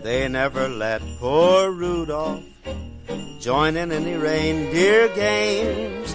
they never let poor Rudolph join in any reindeer games.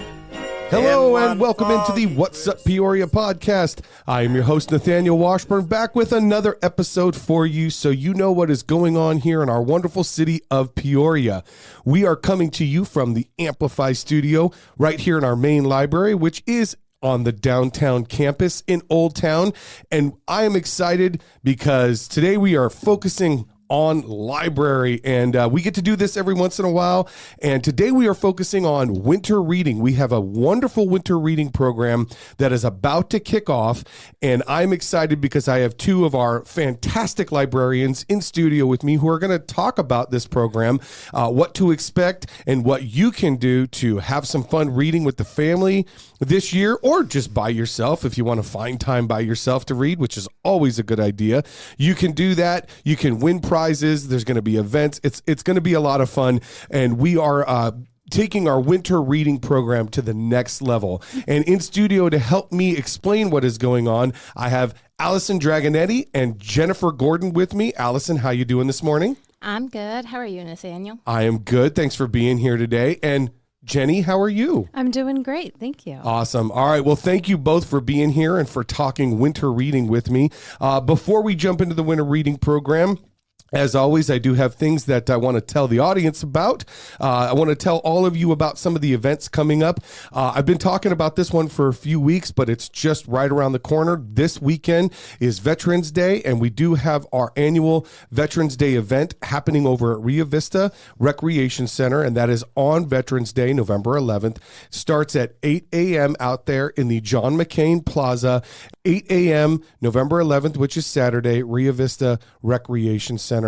Hello and welcome into the What's Up Peoria podcast. I am your host, Nathaniel Washburn, back with another episode for you so you know what is going on here in our wonderful city of Peoria. We are coming to you from the Amplify studio right here in our main library, which is on the downtown campus in Old Town. And I am excited because today we are focusing on library, and we get to do this every once in a while. And today we are focusing on winter reading. We have a wonderful winter reading program that is about to kick off, and I'm excited because I have two of our fantastic librarians in studio with me who are going to talk about this program, what to expect, and what you can do to have some fun reading with the family this year, or just by yourself if you want to find time by yourself to read, which is always a good idea. You can do that. You can win prizes. There's going to be events. It's going to be a lot of fun, and we are taking our winter reading program to the next level. And in studio to help me explain what is going on, I have Alison Dragonetti and Jennifer Gordon with me. Alison, how you doing this morning? I'm good. How are you, Nathaniel? I am good. Thanks for being here today. And Jenny, how are you? I'm doing great. Thank you. Awesome. All right. Well, thank you both for being here and for talking winter reading with me. Before we jump into the winter reading program, as always, I do have things that I want to tell the audience about. I want to tell all of you about some of the events coming up. I've been talking about this one for a few weeks, but it's just right around the corner. This weekend is Veterans Day, and we do have our annual Veterans Day event happening over at Rio Vista Recreation Center, and that is on Veterans Day, November 11th. Starts at 8 a.m. out there in the John McCain Plaza, 8 a.m. November 11th, which is Saturday, Rio Vista Recreation Center.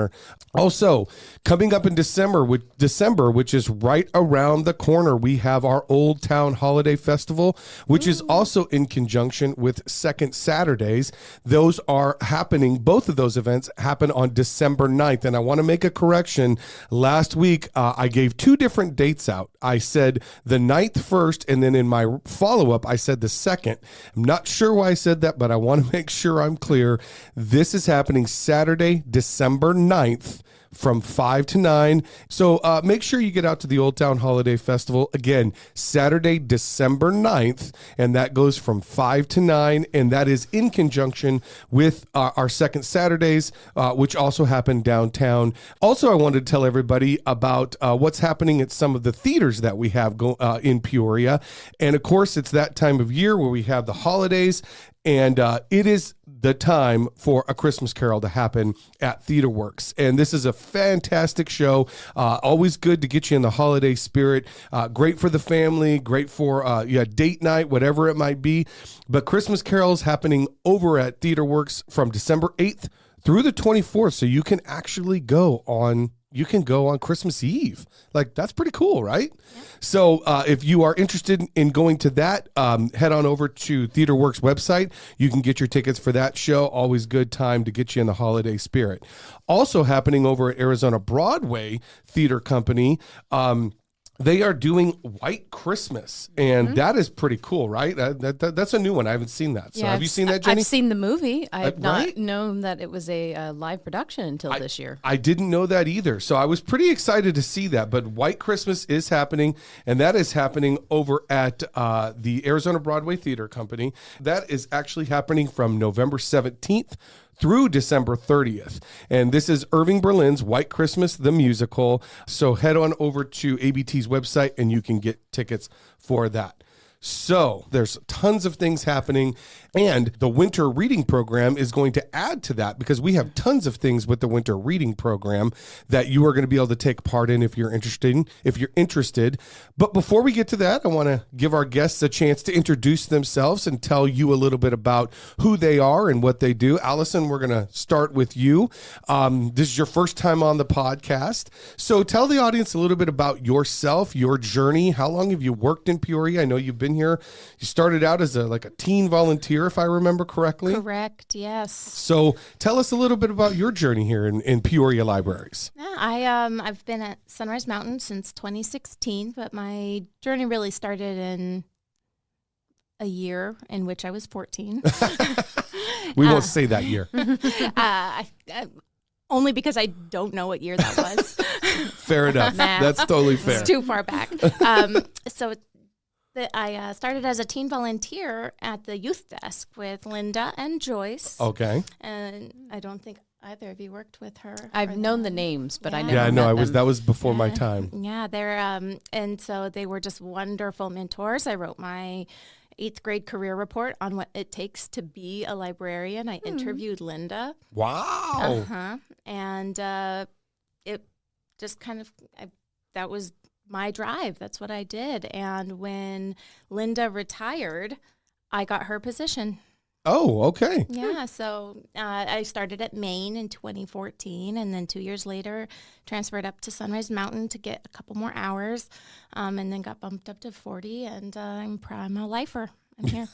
Also, coming up in December, which is right around the corner, we have our Old Town Holiday Festival, which is also in conjunction with Second Saturdays. Those are happening, both of those events happen on December 9th. And I want to make a correction. Last week, I gave two different dates out. I said the 9th first, and then in my follow-up, I said the 2nd. I'm not sure why I said that, but I want to make sure I'm clear. This is happening Saturday, December 9th from 5 to 9. So make sure you get out to the Old Town Holiday Festival. Again, Saturday, December 9th, and that goes from 5 to 9, and that is in conjunction with our Second Saturdays, which also happen downtown. Also, I wanted to tell everybody about what's happening at some of the theaters that we have in Peoria. And of course, it's that time of year where we have the holidays, and it is the time for A Christmas Carol to happen at TheaterWorks. And this is a fantastic show. Always good to get you in the holiday spirit. Great for the family, great for date night, whatever it might be. But Christmas Carol is happening over at TheaterWorks from December 8th through the 24th. So you can actually go on Christmas Eve. Like, that's pretty cool, right? Yeah. So if you are interested in going to that, head on over to TheaterWorks website. You can get your tickets for that show. Always good time to get you in the holiday spirit. Also happening over at Arizona Broadway Theater Company, they are doing White Christmas, and that is pretty cool, right? That's a new one. I haven't seen that. So have you seen that, Jenny? I've seen the movie. I've right? not known that it was a live production until this year. I didn't know that either. So I was pretty excited to see that. But White Christmas is happening, and that is happening over at the Arizona Broadway Theater Company. That is actually happening from November 17th through December 30th. And this is Irving Berlin's White Christmas, the musical. So head on over to ABT's website and you can get tickets for that. So there's tons of things happening, and the winter reading program is going to add to that because we have tons of things with the winter reading program that you are going to be able to take part in if you're interested. But before we get to that, I want to give our guests a chance to introduce themselves and tell you a little bit about who they are and what they do. Alison, we're going to start with you. This is your first time on the podcast. So tell the audience a little bit about yourself, your journey. How long have you worked in Peoria? I know you've been here. You started out as a teen volunteer, if I remember correctly. Correct, yes. So tell us a little bit about your journey here in Peoria Libraries. Yeah, I've been at Sunrise Mountain since 2016, but my journey really started in a year in which I was 14. We won't say that year. only because I don't know what year that was. Fair enough. Nah. That's totally fair. It's too far back. I started as a teen volunteer at the youth desk with Linda and Joyce. Okay. And I don't think either of you worked with her. I've known the names, but I Yeah. never Yeah, no, met them. that was before my time. Yeah, they're and so they were just wonderful mentors. I wrote my 8th grade career report on what it takes to be a librarian. I interviewed Linda. Wow. And it just kind of, that was my drive. That's what I did. And when Linda retired, I got her position. Oh, okay. Yeah, so I started at Maine in 2014, and then 2 years later, transferred up to Sunrise Mountain to get a couple more hours, and then got bumped up to 40, and I'm a lifer. I'm here.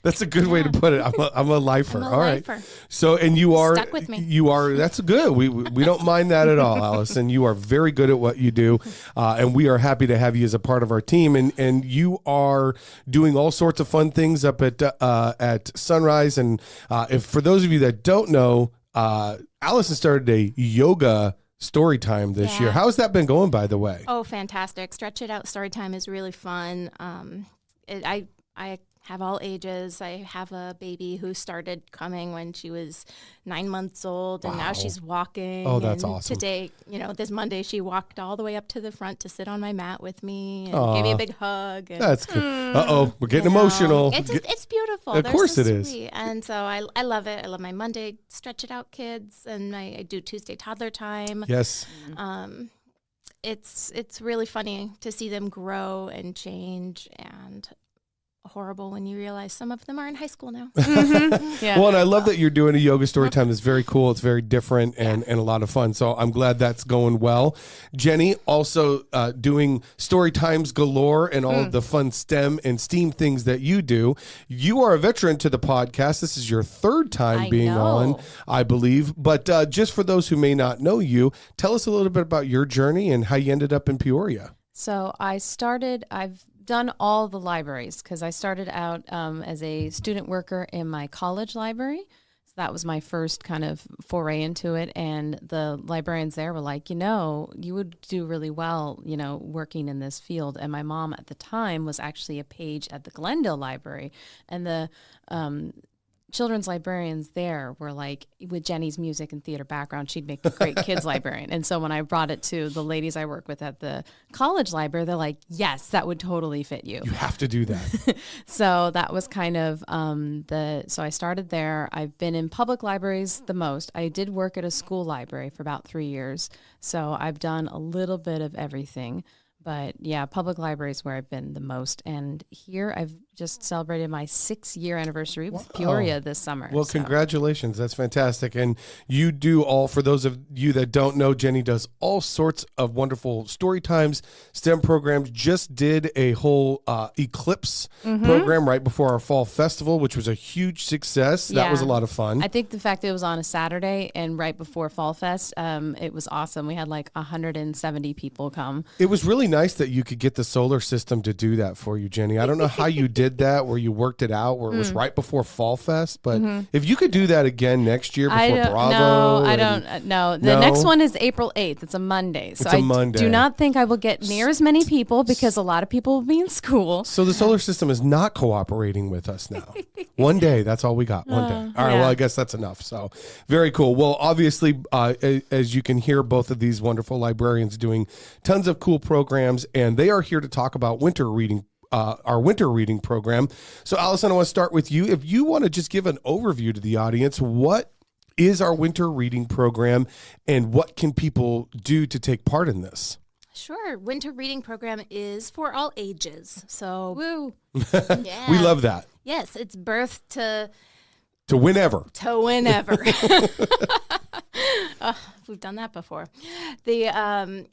That's a good way to put it. I'm a lifer. I'm a All right. lifer. So, and you are Stuck with me. You are. That's good. We don't mind that at all, Alison. You are very good at what you do, and we are happy to have you as a part of our team. And you are doing all sorts of fun things up at Sunrise. And if for those of you that don't know, Alison started a yoga story time this year. How has that been going, by the way? Oh, fantastic. Stretch It Out story time is really fun. I have all ages. I have a baby who started coming when she was 9 months old, and now she's walking. Oh, that's and awesome. Today, this Monday, she walked all the way up to the front to sit on my mat with me and gave me a big hug. And, That's good. Uh-oh, we're getting emotional. It's beautiful. Of They're course so it is. sweet. And so I love it. I love my Monday Stretch It Out kids, and I do Tuesday toddler time. Yes. It's really funny to see them grow and change, and horrible when you realize some of them are in high school now. Yeah. Well, and I love that you're doing a yoga story time. It's very cool. It's very different and a lot of fun. So I'm glad that's going well. Jenni, also doing story times galore and all of the fun STEM and STEAM things that you do. You are a veteran to the podcast. This is your 3rd time I being know. on, I believe. But just for those who may not know you, tell us a little bit about your journey and how you ended up in Peoria. So I've done all the libraries because I started out as a student worker in my college library. So that was my first kind of foray into it. And the librarians there were like, you would do really well, working in this field. And my mom at the time was actually a page at the Glendale Library. And the children's librarians there were like, with Jenni's music and theater background, she'd make a great kids librarian. And so when I brought it to the ladies I work with at the college library, they're like, yes, that would totally fit you. You have to do that. So that was kind of so I started there. I've been in public libraries the most. I did work at a school library for about 3 years. So I've done a little bit of everything. But yeah, public library is where I've been the most. And here I've just celebrated my 6-year anniversary with Peoria this summer. Well, congratulations. That's fantastic. And you do for those of you that don't know, Jenni does all sorts of wonderful story times, STEM programs. Just did a whole Eclipse program right before our fall festival, which was a huge success. That was a lot of fun. I think the fact that it was on a Saturday and right before Fall Fest, it was awesome. We had like 170 people come. It was really nice that you could get the solar system to do that for you, Jenni. I don't know how you did that, where you worked it out, where it was right before Fall Fest. But if you could do that again next year before Bravo. I don't know. The next one is April 8th. It's a Monday. So I do not think I will get near as many people because a lot of people will be in school. So the solar system is not cooperating with us now. One day, that's all we got. One day. All right, yeah. well, I guess that's enough. So very cool. Well, obviously, as you can hear, both of these wonderful librarians doing tons of cool programs, and they are here to talk about winter reading. Our winter reading program. So, Alison, I want to start with you. If you want to just give an overview to the audience, what is our winter reading program and what can people do to take part in this? Sure. Winter reading program is for all ages. So, Woo. yeah. We love that. Yes, it's birth to whenever. whenever. We've done that before. The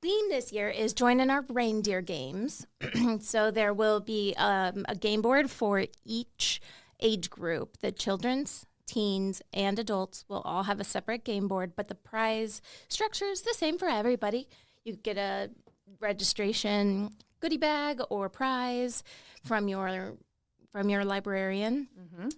theme this year is join in our Reindeer Games. So there will be a game board for each age group. The children's, teens, and adults will all have a separate game board, but the prize structure is the same for everybody. You get a registration goodie bag or prize from your librarian.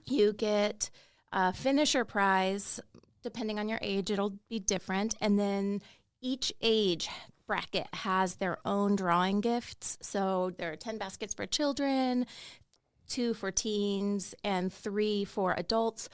You get a finisher prize depending on your age, it'll be different. And then each age bracket has their own drawing gifts. So there are 10 baskets for children, 2 for teens, and 3 for adults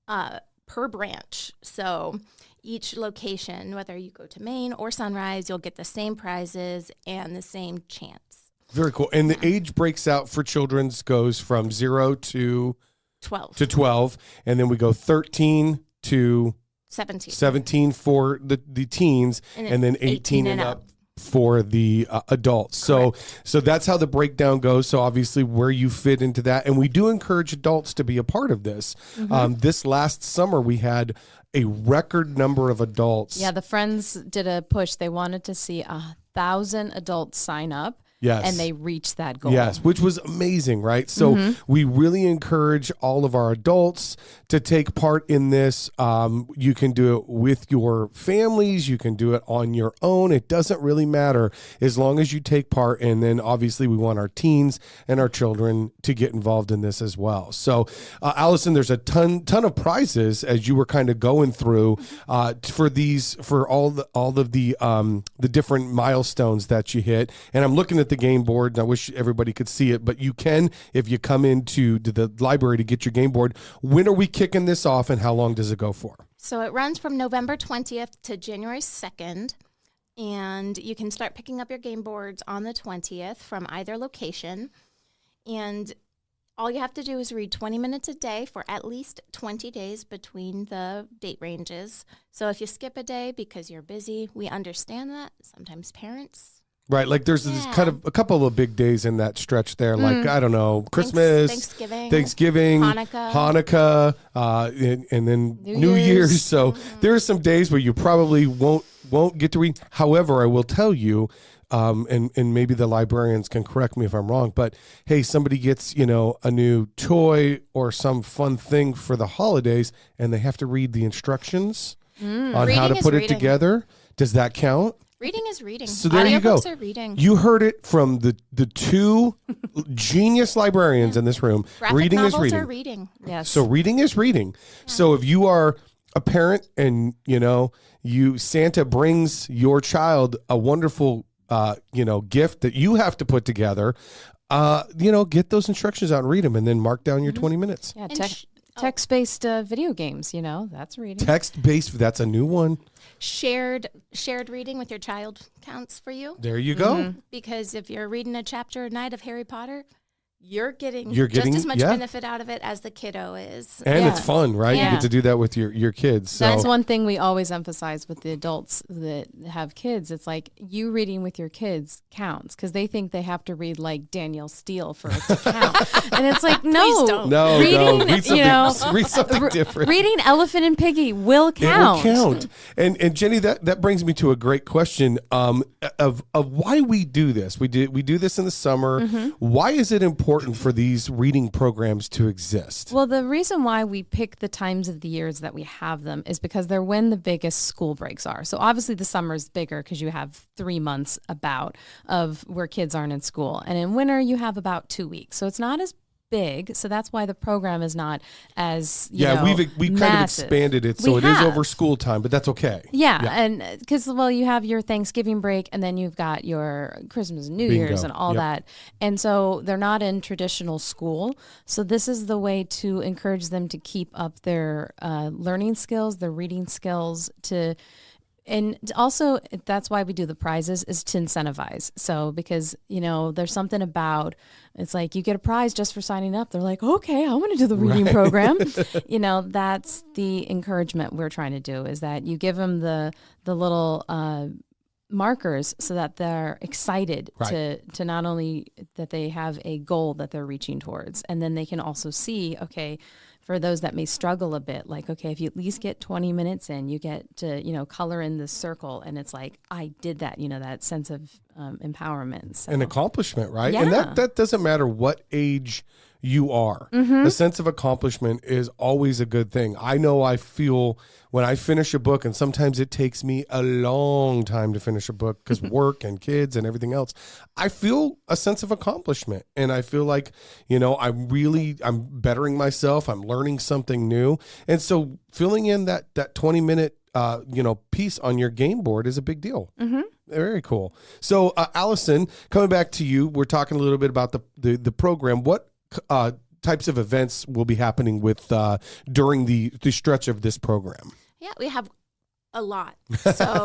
per branch. So each location, whether you go to Maine or Sunrise, you'll get the same prizes and the same chance. Very cool. And the age breaks out for children's goes from 0 to 12. And then we go 13 to 17 for the teens, and then 18 and up for the adults. So that's how the breakdown goes. So obviously where you fit into that. And we do encourage adults to be a part of this. This last summer, we had a record number of adults. Yeah, the Friends did a push. They wanted to see 1,000 adults sign up. Yes. And they reached that goal. Yes, which was amazing, right? So we really encourage all of our adults to take part in this. You can do it with your families. You can do it on your own. It doesn't really matter as long as you take part. And then obviously we want our teens and our children to get involved in this as well. So Alison, there's a ton of prizes as you were kind of going through for all of the different milestones that you hit. And I'm looking at the game board, and I wish everybody could see it, but you can if you come into the library to get your game board. When are we kicking this off, and how long does it go for? So it runs from November 20th to January 2nd, and you can start picking up your game boards on the 20th from either location. And all you have to do is read 20 minutes a day for at least 20 days between the date ranges. So if you skip a day because you're busy, we understand that. Sometimes parents... Right, like there's this kind of a couple of big days in that stretch there, like, I don't know, Christmas, Thanksgiving, Hanukkah, and then New Year's. So there are some days where you probably won't get to read. However, I will tell you, and maybe the librarians can correct me if I'm wrong, but hey, somebody gets, a new toy or some fun thing for the holidays, and they have to read the instructions on how to put it together. Does that count? Reading is reading. So there you go. Are reading. You heard it from the two genius librarians in this room. Graphic reading novels is reading. Are reading. Yes. So reading is reading. Yeah. So if you are a parent and Santa brings your child a wonderful gift that you have to put together, get those instructions out and read them, and then mark down your 20 minutes. Yeah. Text-based video games, that's reading. Text-based, that's a new one. Shared reading with your child counts for you. There you go. Because if you're reading a chapter a night of Harry Potter, you're getting just as much benefit out of it as the kiddo is. And it's fun, right? Yeah. You get to do that with your kids. So. That's one thing we always emphasize with the adults that have kids. It's like you reading with your kids counts because they think they have to read like Daniel Steele for it to count. And it's like, no. No, reading, read something different. Reading Elephant and Piggy will count. It will count. And Jenny, that brings me to a great question of why we do this. We do this in the summer. Why is it important for these reading programs to exist? Well, the reason why we pick the times of the years that we have them is because they're when the biggest school breaks are. So obviously the summer is bigger because you have 3 months of where kids aren't in school. And in winter, you have about 2 weeks. So it's not as big, so that's why the program is not as we've kind of expanded it, so it is over school time, but that's okay. And because you have your Thanksgiving break, and then you've got your Christmas and New Year's and all that, and so they're not in traditional school. So this is the way to encourage them to keep up their learning skills, their reading skills, and also that's why we do the prizes, is to incentivize. So because, there's something about, it's like you get a prize just for signing up. They're like, okay, I want to do the reading program. That's the encouragement we're trying to do, is that you give them the little markers so that they're excited to not only that they have a goal that they're reaching towards, and then they can also see, okay, for those that may struggle a bit, like, okay, if you at least get 20 minutes in, you get to, color in this circle, and it's like, I did that, that sense of empowerment. So. An accomplishment, right? And Yeah. that doesn't matter what age you are. A sense of accomplishment is always a good thing. I know I feel when I finish a book, and sometimes it takes me a long time to finish a book because work and kids and everything else, I feel a sense of accomplishment. And I feel like, I'm bettering myself. I'm learning something new. And so filling in that 20-minute, piece on your game board is a big deal. Very cool. So, Alison, coming back to you, we're talking a little bit about the program. What types of events will be happening with during the stretch of this program? Yeah, we have a lot. So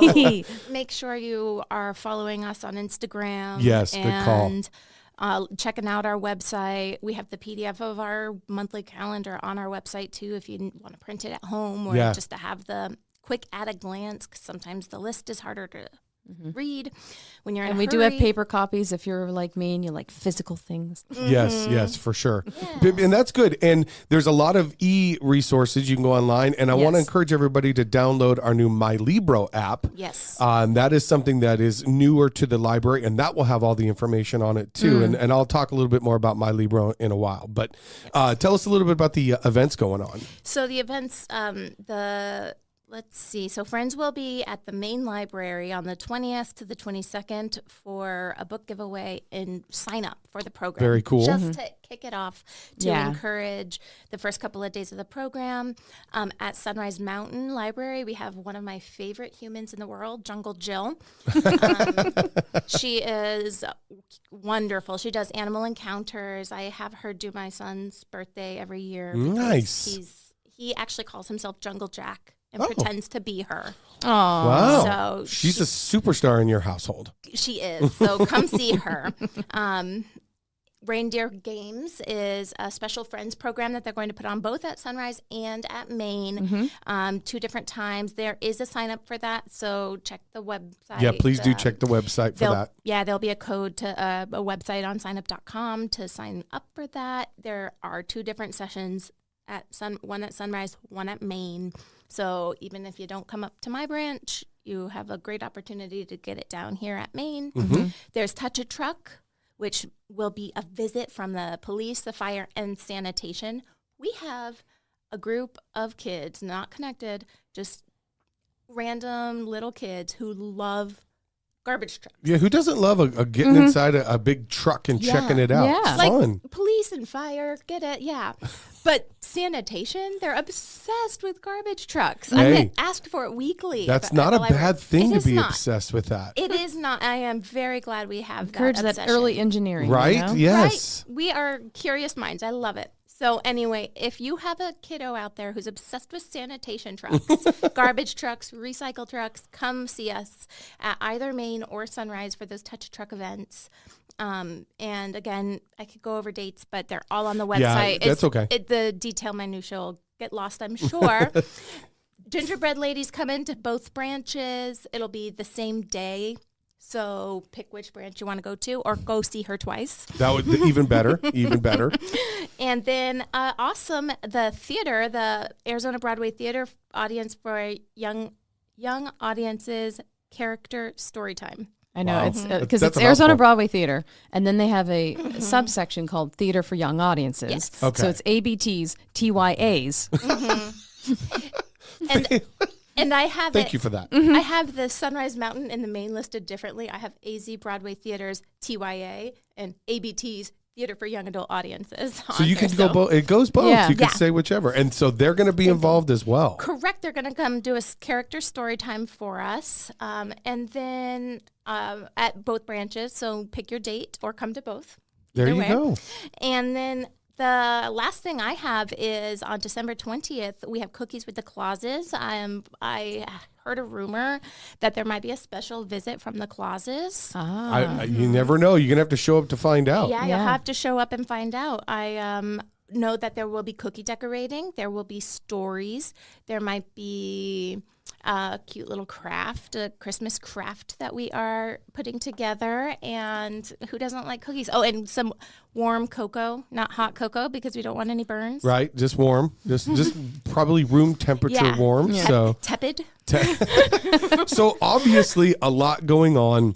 make sure you are following us on Instagram. Yes, good call. And checking out our website. We have the PDF of our monthly calendar on our website too, if you want to print it at home or just to have the quick at a glance, because sometimes the list is harder to read when you're in a we hurry. do have paper copies if you're like me and you like physical things. Yes, for sure. And that's good. And there's a lot of resources. You can go online. And I want to encourage everybody to download our new My Libro app. Yes. That is something that is newer to the library, and that will have all the information on it too. And I'll talk a little bit more about My Libro in a while. But tell us a little bit about the events going on. So the events, let's see. So Friends will be at the main library on the 20th to the 22nd for a book giveaway and sign up for the program. Very cool. Just to kick it off to encourage the first couple of days of the program. At Sunrise Mountain Library, we have one of my favorite humans in the world, Jungle Jill. She is wonderful. She does animal encounters. I have her do my son's birthday every year. Nice. He actually calls himself Jungle Jack and pretends to be her. Oh, wow. So She's a superstar in your household. She is. So come see her. Reindeer Games is a special Friends program that they're going to put on both at Sunrise and at Maine, 2 different times. There is a sign up for that, so check the website. Yeah, please do check the website for that. Yeah, there'll be a code to a website on signup.com to sign up for that. There are 2 different sessions one at Sunrise, one at Maine. So even if you don't come up to my branch, you have a great opportunity to get it down here at Maine. There's Touch a Truck, which will be a visit from the police, the fire, and sanitation. We have a group of kids, not connected, just random little kids who love garbage trucks. Yeah, who doesn't love a getting inside a big truck and checking it out? Yeah. It's Like fun. police and fire, get it? Yeah. But sanitation, they're obsessed with garbage trucks. I Hey. get asked for it weekly. That's at not the a library. bad thing It to is be not. obsessed with that. It is not. I am very glad we have encourage that that obsession. early engineering. Right? You know? Yes. Right? We are curious minds. I love it. So anyway, if you have a kiddo out there who's obsessed with sanitation trucks, garbage trucks, recycle trucks, come see us at either Maine or Sunrise for those Touch a Truck events. And again, I could go over dates, but they're all on the website. Yeah, that's okay. The detail minutia will get lost, I'm sure. Gingerbread ladies come into both branches. It'll be the same day. So pick which branch you want to go to or go see her twice. That would even better, even better. And then awesome, the theater, the Arizona Broadway Theater audience for young audiences, character story time. I know. Wow. It's because That's it's a Arizona mouthful. Broadway Theater, and then they have a subsection called Theater for Young Audiences. Yes. Okay. So it's ABTs, TYAs. And I have Thank you for that. I have the Sunrise Mountain and the Maine listed differently. I have AZ Broadway Theaters, TYA, and ABT's Theater for Young Adult Audiences. So you can go both. It goes both. Yeah. You can Yeah. say whichever. And so they're going to be involved as well. Correct. They're going to come do a character story time for us. And then at both branches, so pick your date or come to both. There Either you way. go. And then the last thing I have is on December 20th, we have Cookies with the Clauses. I heard a rumor that there might be a special visit from the Clauses. You never know. You're going to have to show up to find out. Yeah, Yeah. you'll have to show up and find out. I know that there will be cookie decorating. There will be stories. There might be a cute little craft, a Christmas craft that we are putting together. And who doesn't like cookies? Oh, and some warm cocoa, not hot cocoa, because we don't want any burns. Right? Just warm. Just probably room temperature Yeah. warm. Yeah. So Tepid. So obviously a lot going on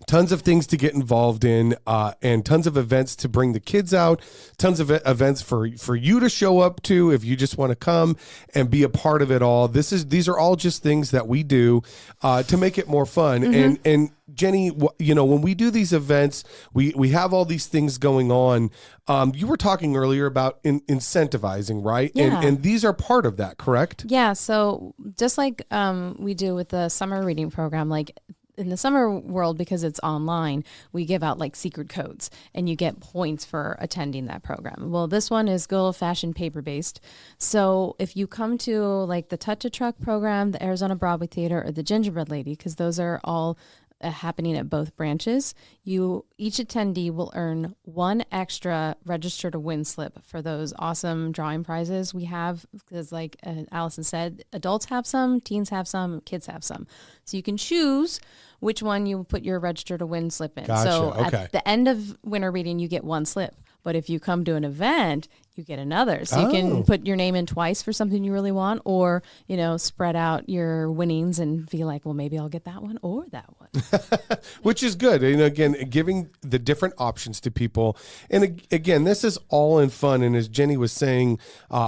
Tons of things to get involved in, and tons of events to bring the kids out, tons of events for you to show up to if you just want to come and be a part of it all. These are all just things that we do to make it more fun. And Jenni, when we do these events, we have all these things going on. You were talking earlier about incentivizing, right? Yeah. And these are part of that, correct? Yeah. So just like we do with the summer reading program, like in the summer world, because it's online, we give out like secret codes and you get points for attending that program. Well, this one is good old fashioned paper based. So if you come to like the Touch a Truck program, the Arizona Broadway Theater, or the Gingerbread Lady, because those are all happening at both branches, each attendee will earn one extra register to win slip for those awesome drawing prizes we have, because like Alison said, adults have some, teens have some, kids have some, so you can choose which one you put your register to win slip in. Gotcha. So Okay. at the end of winter reading you get one slip, but if you come to an event you get another, so you can put your name in twice for something you really want, or spread out your winnings and feel like, well, maybe I'll get that one or that one. Which is good. And again, giving the different options to people. And again, this is all in fun. And as Jenni was saying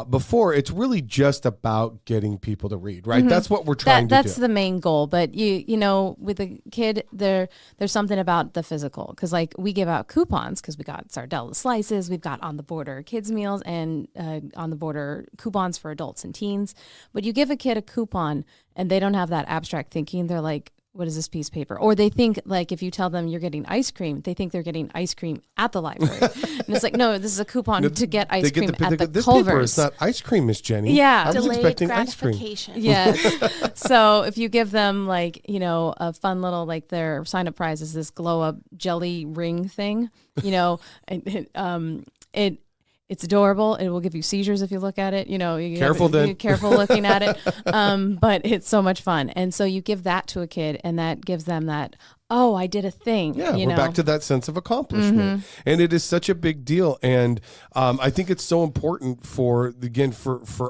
before, it's really just about getting people to read, right? That's what we're trying to do. That's the main goal. But with a kid, there's something about the physical, because like we give out coupons because we got Sardella slices, we've got On the Border kids meals, and On the Border coupons for adults and teens. But you give a kid a coupon and they don't have that abstract thinking. They're like, what is this piece of paper? Or they think, like, if you tell them you're getting ice cream, they think they're getting ice cream at the library. And it's like, no, this is a coupon to get ice cream at the this Culver's. paper is not ice cream, Miss Jenni. Yeah. I was Delayed expecting ice cream. gratification. Yes. So if you give them like, a fun little, like their sign up prize is this glow up jelly ring thing, it's adorable. It will give you seizures if you look at it. Careful then. Careful looking at it. But it's so much fun. And so you give that to a kid and that gives them that, oh, I did a thing. Yeah, we're back to that sense of accomplishment. And it is such a big deal. And I think it's so important for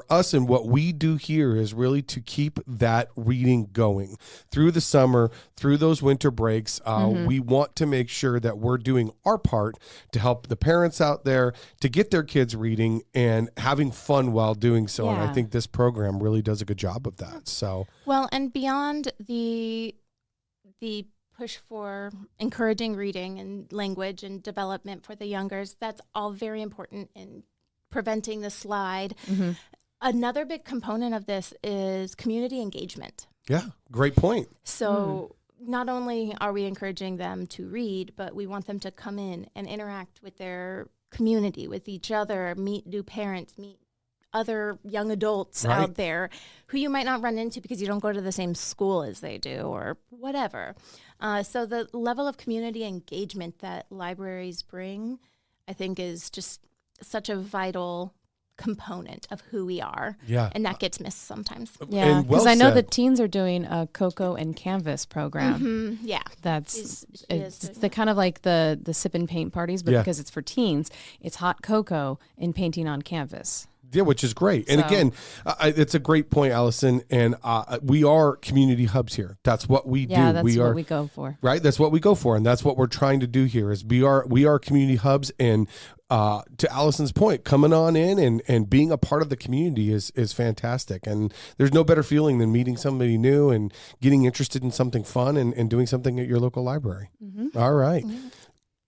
us, and what we do here is really to keep that reading going through the summer, through those winter breaks. We want to make sure that we're doing our part to help the parents out there to get their kids reading and having fun while doing so. And I Yeah. think this program really does a good job of that. So, Well, and beyond the push for encouraging reading and language and development for the youngers, that's all very important in preventing the slide. Another big component of this is community engagement. yeah, great point. So not only are we encouraging them to read, but we want them to come in and interact with their community, with each other, meet new parents, meet other young adults Right. out there who you might not run into because you don't go to the same school as they do or whatever. So the level of community engagement that libraries bring, I think, is just such a vital component of who we are. Yeah. And that gets missed sometimes. Yeah, And well because I know the said. teens are doing a Cocoa and Canvas program. Yeah. That's She is it's doing the kind of like the sip and paint parties, but Yeah. because it's for teens, it's hot cocoa and painting on canvas. Yeah, which is great. And So- again, it's a great point, Alison. And we are community hubs here. That's what we Yeah, do. that's We what are we go for. right. That's what we go for, and that's what we're trying to do here. Is we are community hubs. And to Alison's point, coming on in and being a part of the community is fantastic. And there's no better feeling than meeting somebody new and getting interested in something fun and doing something at your local library. All right.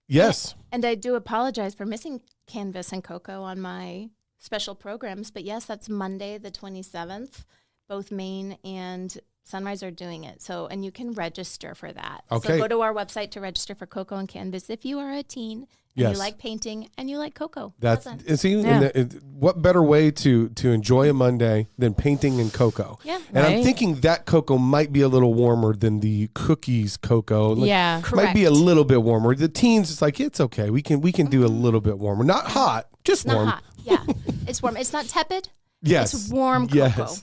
Yes. And I do apologize for missing Canvas and Cocoa on my special programs, but yes, that's Monday the 27th. Both Maine and Sunrise are doing it. So, and you can register for that. Okay. So go to our website to register for Cocoa and Canvas if you are a teen and Yes. you like painting and you like cocoa. That's How's that? and see, Yeah. what better way to enjoy a Monday than painting and cocoa? Yeah. And I'm Right. thinking that cocoa might be a little warmer than the cookies cocoa. Like, Yeah. might be a Correct. little bit warmer. The teens, it's like it's okay. We can do a little bit warmer, not hot, just It's not warm. hot. Yeah. It's warm. It's not tepid. Yes, It's warm cocoa. Yes.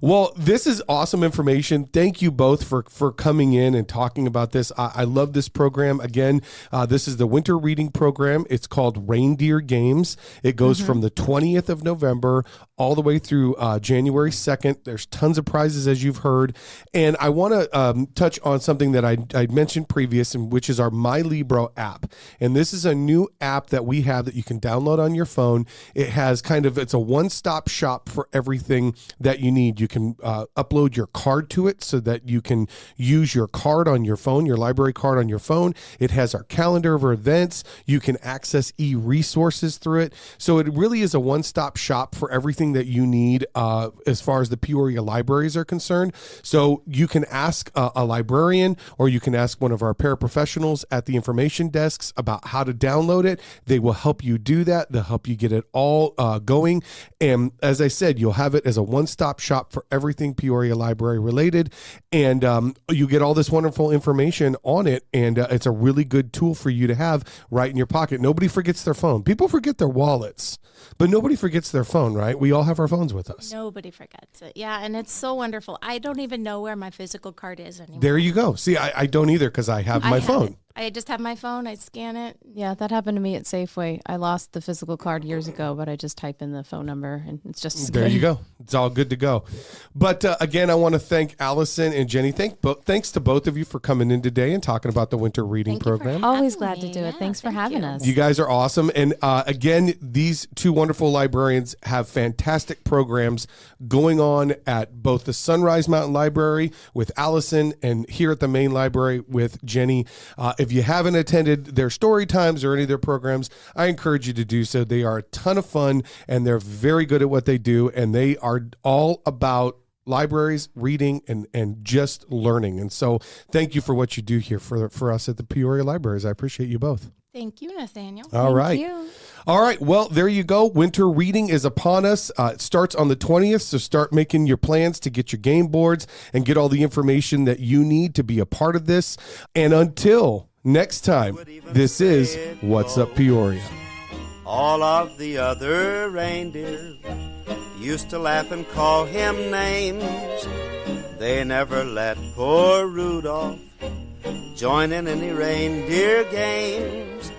Well, this is awesome information. Thank you both for coming in and talking about this. I love this program. Again, this is the winter reading program. It's called Reindeer Games. It goes from the 20th of November all the way through January 2nd. There's tons of prizes, as you've heard. And I want to touch on something that I mentioned previous, which is our My Libro app. And this is a new app that we have that you can download on your phone. It has it's a one-stop shop for everything that you need. You can upload your card to it so that you can use your card on your phone, your library card on your phone. It has our calendar of events. You can access e-resources through it. So it really is a one-stop shop for everything that you need as far as the Peoria libraries are concerned. So you can ask a librarian, or you can ask one of our paraprofessionals at the information desks about how to download it. They will help you do that. They'll help you get it all going. And as I said, you'll have it as a one-stop shop for everything Peoria Library related. And you get all this wonderful information on it. And it's a really good tool for you to have right in your pocket. Nobody forgets their phone. People forget their wallets, but nobody forgets their phone, right? We all have our phones with us. Nobody forgets it. Yeah, and it's so wonderful. I don't even know where my physical card is anymore. There you go. See, I don't either because I have my phone. I just have my phone. I scan it. Yeah, that happened to me at Safeway. I lost the physical card years ago, but I just type in the phone number and it's just as good. There you go. It's all good to go. But again, I want to thank Alison and Jenni. Thanks to both of you for coming in today and talking about the winter reading program. Always glad to do it. Thanks for having us. You guys are awesome. And again, these two wonderful librarians have fantastic programs going on at both the Sunrise Mountain Library with Alison and here at the main library with Jenni. If you haven't attended their story times or any of their programs, I encourage you to do so. They are a ton of fun and they're very good at what they do. And they are all about libraries, reading, and just learning. And so thank you for what you do here for us at the Peoria Libraries. I appreciate you both. Thank you, Nathaniel. All right. Thank you. All right. Well, there you go. Winter reading is upon us. It starts on the 20th, so start making your plans to get your game boards and get all the information that you need to be a part of this. And until next time, this is What's Up Peoria. All of the other reindeers used to laugh and call him names. They never let poor Rudolph join in any reindeer games.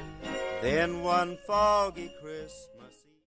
Then one foggy